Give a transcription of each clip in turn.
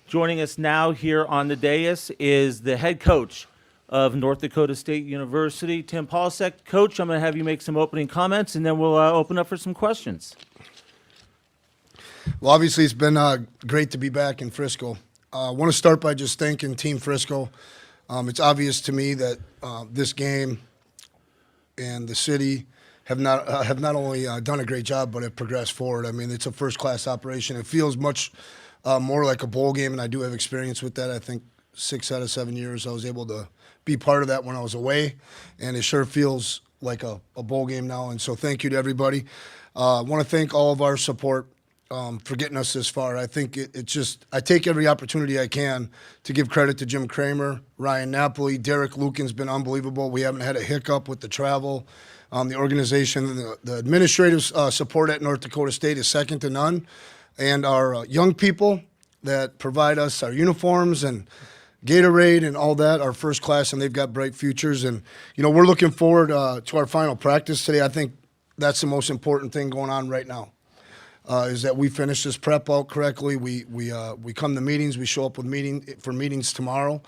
Joining us now here on the dais is the head coach of North Dakota State University, Tim Polasek. Coach, I'm going to have you make some opening comments, and then we'll open up for some questions. Well, obviously, it's been great to be back in Frisco. I want to start by just thanking Team Frisco. It's obvious to me that this game and the city have not only done a great job, but have progressed forward. I mean, it's a first-class operation. It feels much more like a bowl game, and I do have experience with that. I think 6 out of 7 years I was able to be part of that when I was away, and it sure feels like a bowl game now. And so thank you to everybody. I want to thank all of our support for getting us this far. I think it's just I take every opportunity I can to give credit to Jim Kramer, Ryan Napoli, Derek Lucan's been unbelievable. We haven't had a hiccup with the travel. The organization, the administrative support at North Dakota State is second to none. And our young people that provide us our uniforms and Gatorade and all that are first class, and they've got bright futures. And, you know, we're looking forward to our final practice today. I think that's the most important thing going on right now, is that we finish this prep out correctly. We come to meetings. We show up with meetings tomorrow.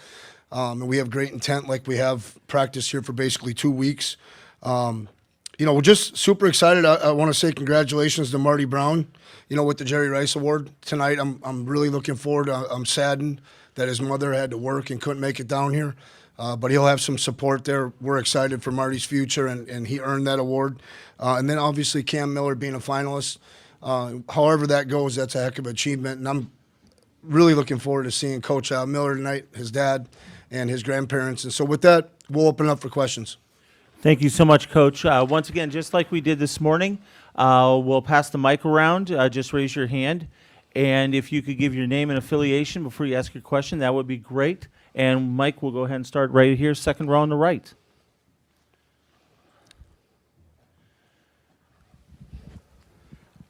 And we have great intent like we have practice here for basically 2 weeks. You know, we're just super excited. I want to say congratulations to Marty Brown, you know, with the Jerry Rice Award tonight. I'm really looking forward. I'm saddened that his mother had to work and couldn't make it down here, but he'll have some support there. We're excited for Marty's future, and he earned that award. And then obviously Cam Miller being a finalist. However that goes, that's a heck of an achievement, and I'm really looking forward to seeing Coach Miller tonight, his dad, and his grandparents. And so with that, we'll open it up for questions. Thank you so much, Coach. Once again, just like we did this morning, we'll pass the mic around. Just raise your hand. And if you could give your name and affiliation before you ask your question, that would be great. And Mike, we'll go ahead and start right here, second row on the right.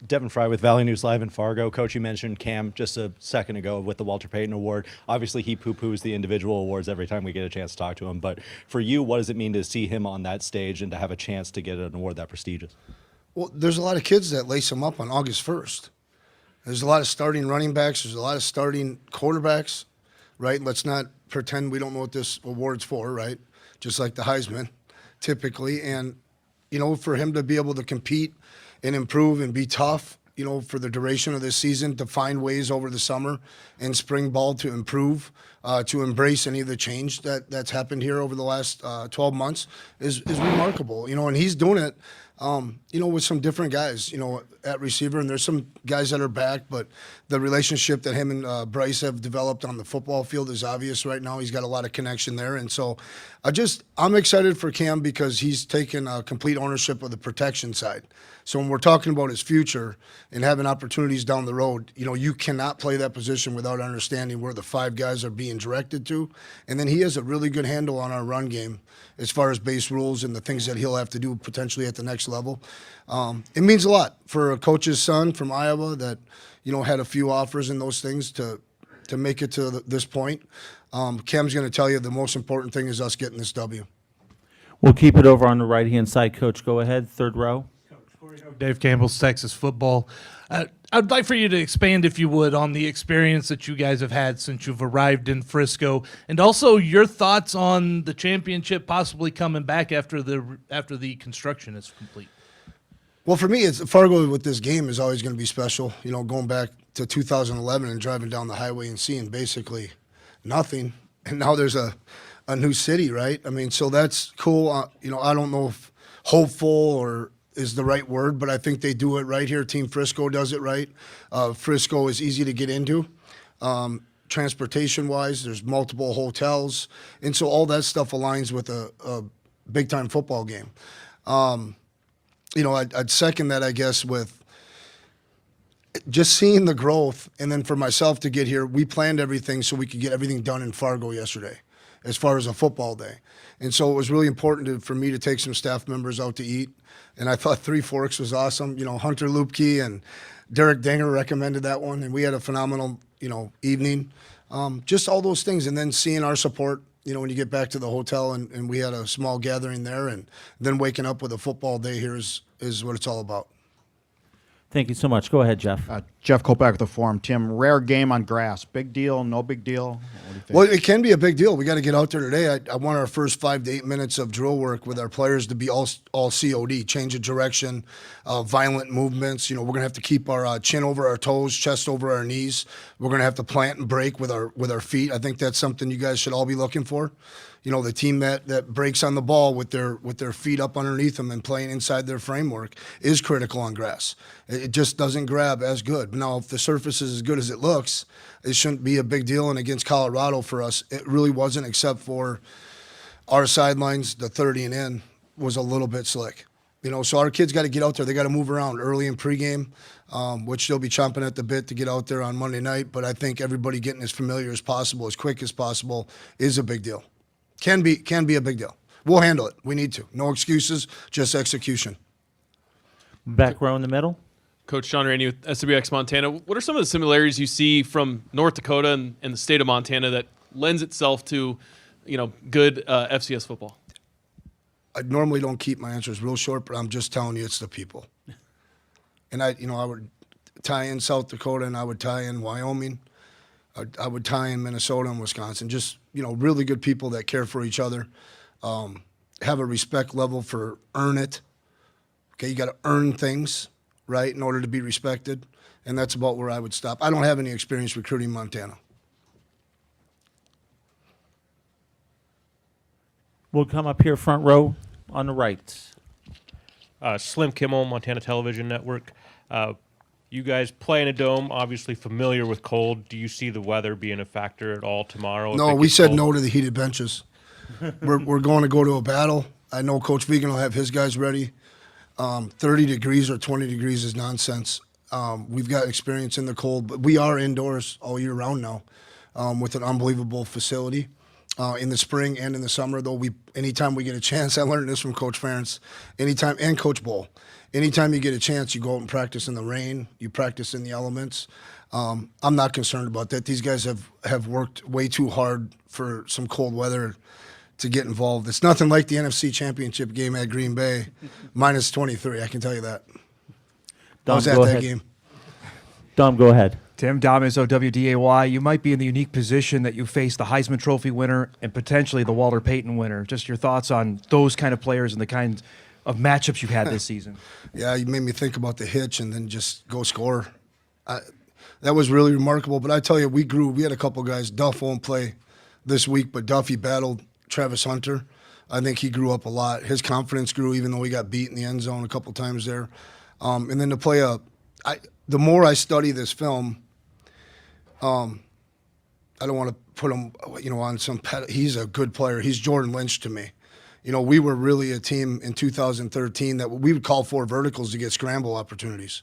Devin Fry with Valley News Live in Fargo. Coach, you mentioned Cam just a second ago with the Walter Payton Award. Obviously, he poo-poos the individual awards every time we get a chance to talk to him. But for you, what does it mean to see him on that stage and to have a chance to get an award that prestigious? Well, there's a lot of kids that lace him up on August 1st. There's a lot of starting running backs. There's a lot of starting quarterbacks, right? Let's not pretend we don't know what this award's for, right? Just like the Heisman, typically. And, you know, for him to be able to compete and improve and be tough, you know, for the duration of this season, to find ways over the summer and spring ball to improve, to embrace any of the change that's happened here over the last 12 months is remarkable, you know, and he's doing it, you know, with some different guys, you know, at receiver, and there's some guys that are back, but the relationship that him and Bryce have developed on the football field is obvious right now. He's got a lot of connection there, and so I'm excited for Cam because he's taken complete ownership of the protection side. So when we're talking about his future and having opportunities down the road, you know, you cannot play that position without understanding where the 5 guys are being directed to. And then he has a really good handle on our run game as far as base rules and the things that he'll have to do potentially at the next level. It means a lot for a coach's son from Iowa that, you know, had a few offers and those things to make it to this point. Cam's going to tell you the most important thing is us getting this W. We'll keep it over on the right-hand side, Coach. Go ahead, third row. Cory, Dave Campbell's Texas football. I'd like for you to expand, if you would, on the experience that you guys have had since you've arrived in Frisco, and also your thoughts on the championship possibly coming back after the construction is complete. Well, for me, it's Fargo with this game is always going to be special. You know, going back to 2011 and driving down the highway and seeing basically nothing, and now there's a new city, right? I mean, so that's cool. You know, I don't know if hopeful or is the right word, but I think they do it right here. Team Frisco does it right. Frisco is easy to get into. Transportation-wise, there's multiple hotels, and so all that stuff aligns with a big-time football game. You know, I'd second that, I guess, with just seeing the growth, and then for myself to get here, we planned everything so we could get everything done in Fargo yesterday as far as a football day. And so it was really important for me to take some staff members out to eat, and I thought Three Forks was awesome. You know, Hunter Lupke and Derek Danger recommended that one, and we had a phenomenal, you know, evening. Just all those things, and then seeing our support, you know, when you get back to the hotel, and we had a small gathering there, and then waking up with a football day here is what it's all about. Thank you so much. Go ahead, Jeff. Jeff Kopak with the Forum. Tim, rare game on grass. Big deal, no big deal? What do you think? Well, it can be a big deal. We got to get out there today. I want our first 5 to 8 minutes of drill work with our players to be all COD, change of direction, violent movements. We're going to have to keep our chin over our toes, chest over our knees. We're going to have to plant and break with our feet. I think that's something you guys should all be looking for. The team that breaks on the ball with their feet up underneath them and playing inside their framework is critical on grass. It just doesn't grab as good. Now, if the surface is as good as it looks, it shouldn't be a big deal. And against Colorado for us, it really wasn't, except for our sidelines, the 30 and in was a little bit slick. So our kids got to get out there. They got to move around early in pregame, which they'll be chomping at the bit to get out there on Monday night. But I think everybody getting as familiar as possible, as quick as possible, is a big deal. Can be a big deal. We'll handle it. We need to. No excuses, just execution. Back row in the middle. Coach John Rainey with SWX Montana. What are some of the similarities you see from North Dakota and the state of Montana that lends itself to, good FCS football? I normally don't keep my answers real short, but I'm just telling you it's the people. And I would tie in South Dakota and I would tie in Wyoming. I would tie in Minnesota and Wisconsin. Just, really good people that care for each other, have a respect level for earn it. Okay, you got to earn things, right, in order to be respected. And that's about where I would stop. I don't have any experience recruiting Montana. We'll come up here front row on the right. Slim Kimmel, Montana Television Network. You guys play in a dome, obviously familiar with cold. Do you see the weather being a factor at all tomorrow? No, we said no to the heated benches. We're going to go to a battle. I know Coach Vegan will have his guys ready. 30 degrees or 20 degrees is nonsense. We've got experience in the cold, but we are indoors all year round now with an unbelievable facility. In the spring and in the summer, though, anytime we get a chance, I learned this from Coach Ferentz, and Coach Bull. Anytime you get a chance, you go out and practice in the rain, you practice in the elements. I'm not concerned about that. These guys have worked way too hard for some cold weather to get involved. It's nothing like the NFC Championship game at Green Bay, minus 23, I can tell you that. I was at that game. Dom, go ahead. Tim, Dom Izzo, WDAY. You might be in the unique position that you face the Heisman Trophy winner and potentially the Walter Payton winner. Just your thoughts on those kind of players and the kinds of matchups you've had this season. Yeah, you made me think about the hitch and then just go score. That was really remarkable. But I tell you, we grew. We had a couple guys. Duff won't play this week, but Duffy battled Travis Hunter. I think he grew up a lot. His confidence grew, even though he got beat in the end zone a couple times there. And then to play the more I study this film, I don't want to put him, on some he's a good player. He's Jordan Lynch to me. We were really a team in 2013 that we would call 4 verticals to get scramble opportunities.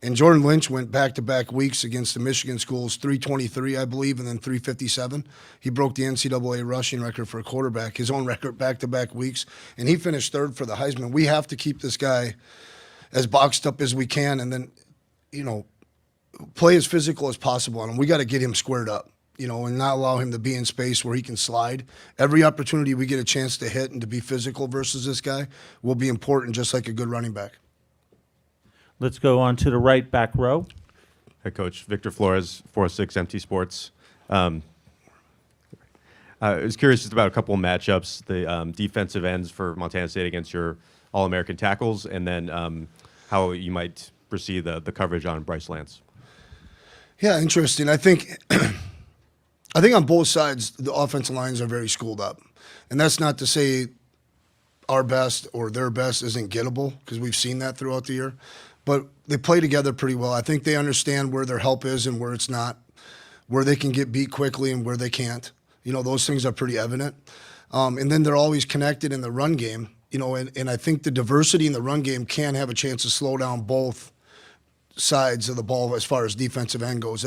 And Jordan Lynch went back-to-back weeks against the Michigan schools, 323, I believe, and then 357. He broke the NCAA rushing record for a quarterback, his own record back-to-back weeks, and he finished 3rd for the Heisman. We have to keep this guy as boxed up as we can and then, play as physical as possible on him. We got to get him squared up, and not allow him to be in space where he can slide. Every opportunity we get a chance to hit and to be physical versus this guy will be important, just like a good running back. Let's go on to the right back row. Head coach Victor Flores, 406 MT Sports. I was curious just about a couple of matchups, the defensive ends for Montana State against your All-American tackles, and then how you might perceive the coverage on Bryce Lance. Yeah, interesting. I think on both sides, the offensive lines are very schooled up. And that's not to say our best or their best isn't gettable, because we've seen that throughout the year. But they play together pretty well. I think they understand where their help is and where it's not, where they can get beat quickly and where they can't. Those things are pretty evident. And then they're always connected in the run game, and I think the diversity in the run game can have a chance to slow down both sides of the ball as far as defensive end goes.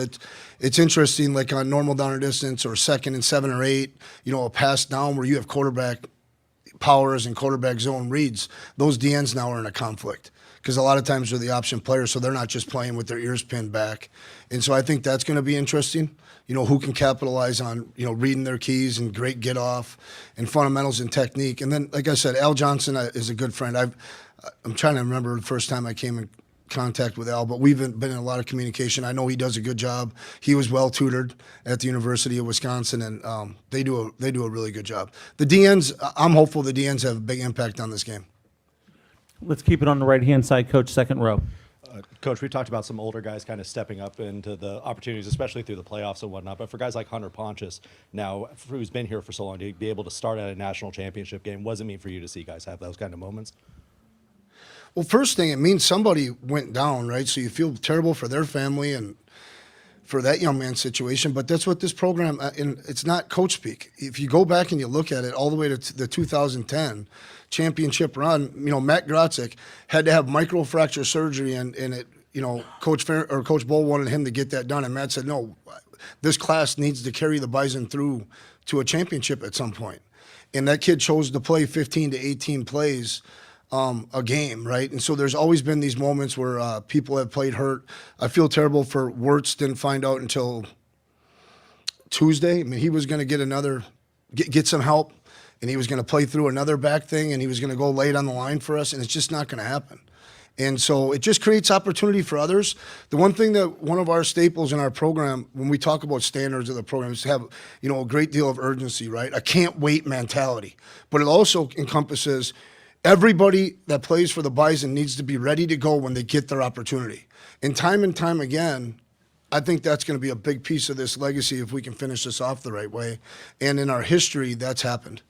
It's interesting, like on normal down or distance or 2nd and 7 or 8, a pass down where you have quarterback powers and quarterback zone reads, those DNs now are in a conflict because a lot of times they're the option players, so they're not just playing with their ears pinned back. And so I think that's going to be interesting, who can capitalize on, reading their keys and great get off and fundamentals and technique. And then, like I said, Al Johnson is a good friend. I'm trying to remember the first time I came in contact with Al, but we've been in a lot of communication. I know he does a good job. He was well tutored at the University of Wisconsin, and they do a really good job. The DNs, I'm hopeful the DNs have a big impact on this game. Let's keep it on the right-hand side, Coach, second row. Coach, we talked about some older guys kind of stepping up into the opportunities, especially through the playoffs and whatnot. But for guys like Hunter Pontius, now who's been here for so long, to be able to start at a national championship game, what does it mean for you to see guys have those kind of moments? Well, first thing, it means somebody went down, right? So you feel terrible for their family and for that young man's situation. But that's what this program, and it's not coach speak. If you go back and you look at it all the way to the 2010 championship run, Matt Grotzik had to have microfracture surgery, and it, Coach Bull wanted him to get that done, and Matt said, no, this class needs to carry the Bison through to a championship at some point. And that kid chose to play 15 to 18 plays a game, right? And so there's always been these moments where people have played hurt. I feel terrible for Wirtz, didn't find out until Tuesday. I mean, he was going to get some help, and he was going to play through another back thing, and he was going to go late on the line for us, and it's just not going to happen. And so it just creates opportunity for others. The one thing that one of our staples in our program, when we talk about standards of the program, is to have, a great deal of urgency, right? A can't wait mentality. But it also encompasses everybody that plays for the Bison needs to be ready to go when they get their opportunity. And time again, I think that's going to be a big piece of this legacy if we can finish this off the right way. And in our history, that's happened.